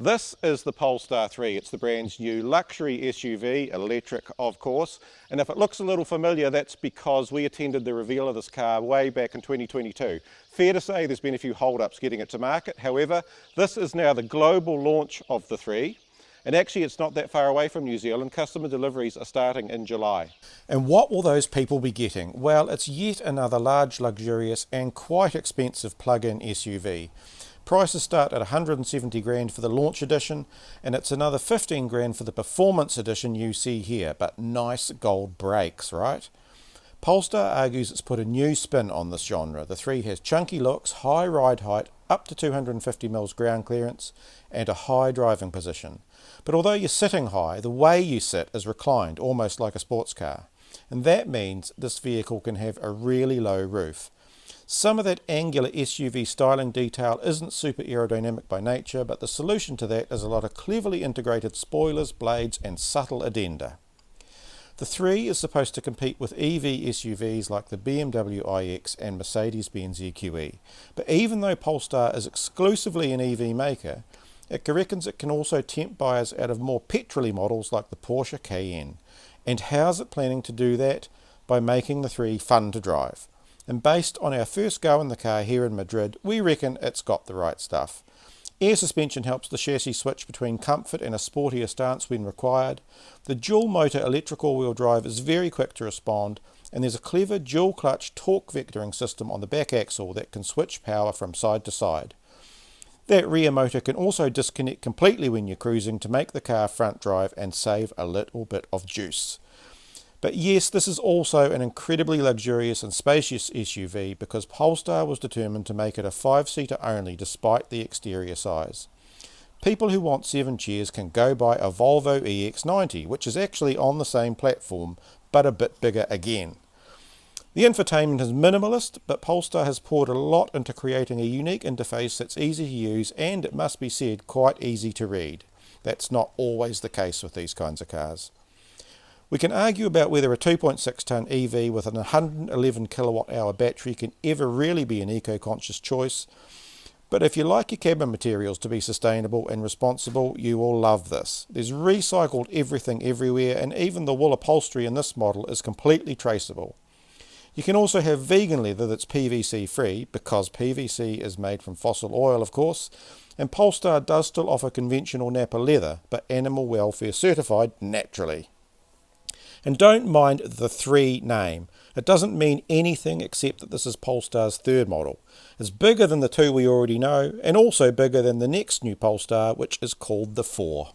This is the Polestar 3. It's the brand's new luxury SUV, electric of course. And if it looks a little familiar, that's because we attended the reveal of this car way back in 2022. Fair to say there's been a few hold-ups getting it to market. However, this is now the global launch of the 3. And actually it's not that far away from New Zealand. Customer deliveries are starting in July. And what will those people be getting? Well, it's yet another large, luxurious and quite expensive plug-in SUV. Prices start at 170 grand for the launch edition, and it's another 15 grand for the performance edition you see here, but nice gold brakes, right? Polestar argues it's put a new spin on this genre. The 3 has chunky looks, high ride height, up to 250 mils ground clearance, and a high driving position. But although you're sitting high, the way you sit is reclined, almost like a sports car. And that means this vehicle can have a really low roof. Some of that angular SUV styling detail isn't super aerodynamic by nature, but the solution to that is a lot of cleverly integrated spoilers, blades and subtle addenda. The 3 is supposed to compete with EV SUVs like the BMW iX and Mercedes-Benz EQE. But even though Polestar is exclusively an EV maker, it reckons it can also tempt buyers out of more petrol-y models like the Porsche Cayenne. And how's it planning to do that? By making the 3 fun to drive. And based on our first go in the car here in Madrid, we reckon it's got the right stuff. Air suspension helps the chassis switch between comfort and a sportier stance when required. The dual motor electric all-wheel drive is very quick to respond, and there's a clever dual clutch torque vectoring system on the back axle that can switch power from side to side. That rear motor can also disconnect completely when you're cruising to make the car front drive and save a little bit of juice. But yes, this is also an incredibly luxurious and spacious SUV because Polestar was determined to make it a 5-seater only despite the exterior size. People who want 7 chairs can go buy a Volvo EX90, which is actually on the same platform, but a bit bigger again. The infotainment is minimalist, but Polestar has poured a lot into creating a unique interface that's easy to use and, it must be said, quite easy to read. That's not always the case with these kinds of cars. We can argue about whether a 2.6-tonne EV with an 111 kilowatt-hour battery can ever really be an eco-conscious choice, but if you like your cabin materials to be sustainable and responsible, you will love this. There's recycled everything everywhere, and even the wool upholstery in this model is completely traceable. You can also have vegan leather that's PVC free, because PVC is made from fossil oil of course, and Polestar does still offer conventional Napa leather, but animal welfare certified naturally. And don't mind the 3 name. It doesn't mean anything except that this is Polestar's 3rd model. It's bigger than the 2 we already know, and also bigger than the next new Polestar, which is called the 4.